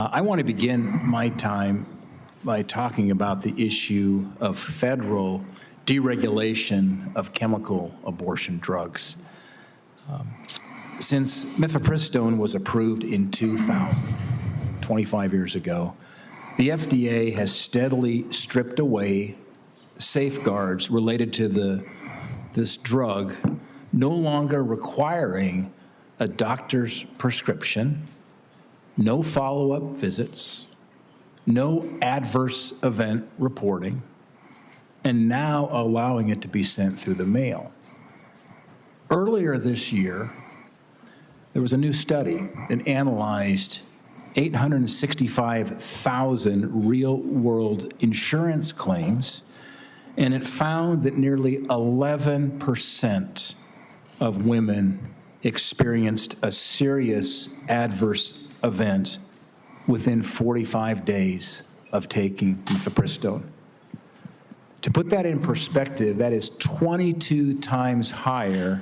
I want to begin my time by talking about the issue of federal deregulation of chemical abortion drugs. Since mifepristone was approved in 2000, 25 years ago, the FDA has steadily stripped away safeguards related to this drug, no longer requiring a doctor's prescription, no follow-up visits, no adverse event reporting, and now allowing it to be sent through the mail. Earlier this year, there was a new study that analyzed 865,000 real-world insurance claims, and it found that nearly 11% of women experienced a serious adverse event within 45 days of taking mifepristone. To put that in perspective, that is 22 times higher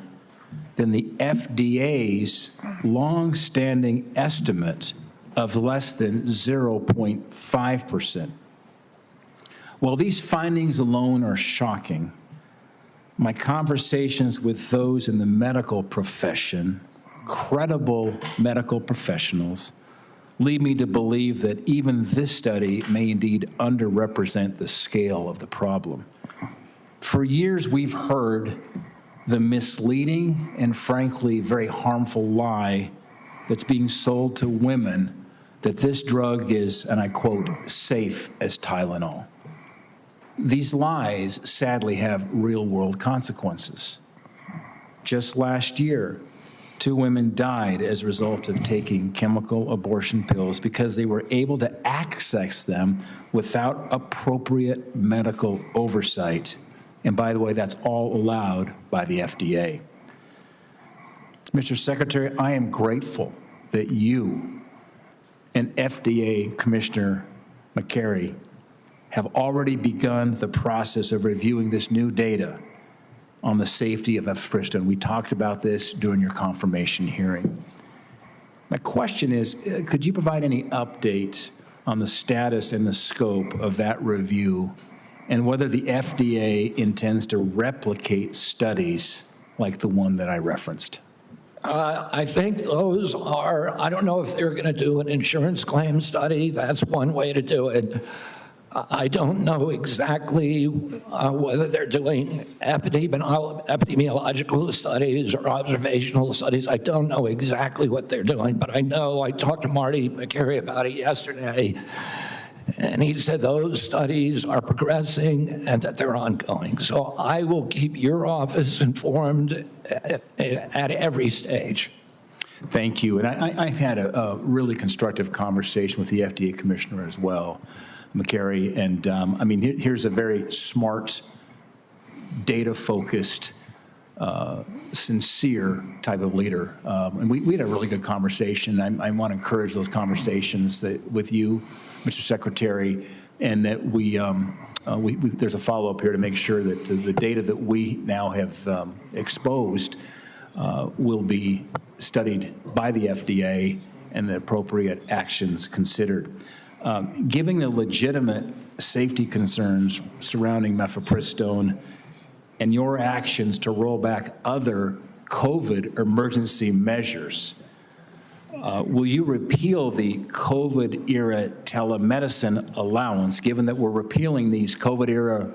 than the FDA's long-standing estimate of less than 0.5%. While these findings alone are shocking, my conversations with those in the medical profession, credible medical professionals, lead me to believe that even this study may indeed underrepresent the scale of the problem. For years, we've heard the misleading and frankly very harmful lie that's being sold to women that this drug is, and I quote, safe as Tylenol. These lies sadly have real-world consequences. Just last year, 2 women died as a result of taking chemical abortion pills because they were able to access them without appropriate medical oversight. And by the way, that's all allowed by the FDA. Mr. Secretary, I am grateful that you and FDA Commissioner McCary have already begun the process of reviewing this new data on the safety of mifepristone. We talked about this during your confirmation hearing. My question is, could you provide any update on the status and the scope of that review and whether the FDA intends to replicate studies like the one that I referenced? I think those are, I don't know if they're going to do an insurance claim study. That's one way to do it. I don't know exactly whether they're doing epidemiological studies or observational studies. I don't know exactly what they're doing, but I know I talked to Marty McCary about it yesterday, and he said those studies are progressing and that they're ongoing. So I will keep your office informed at every stage. Thank you. And I've had a really constructive conversation with the FDA Commissioner as well, McCary, and I mean, here's a very smart, data-focused, sincere type of leader. And we had a really good conversation. I want to encourage those conversations with you, Mr. Secretary, and that there's a follow-up here to make sure that the data that we now have exposed will be studied by the FDA and the appropriate actions considered. Given the legitimate safety concerns surrounding mifepristone and your actions to roll back other COVID emergency measures, will you repeal the COVID-era telemedicine allowance, given that we're repealing these COVID-era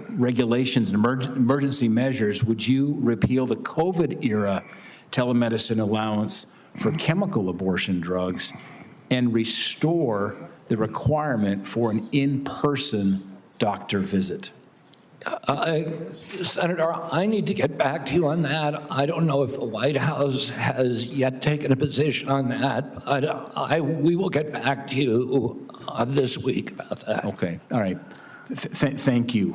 regulations and emergency measures? Would you repeal the COVID-era telemedicine allowance for chemical abortion drugs and restore the requirement for an in-person doctor visit? Senator, I need to get back to you on that. I don't know if the White House has yet taken a position on that, but we will get back to you this week about that. Okay, all right. Thank you.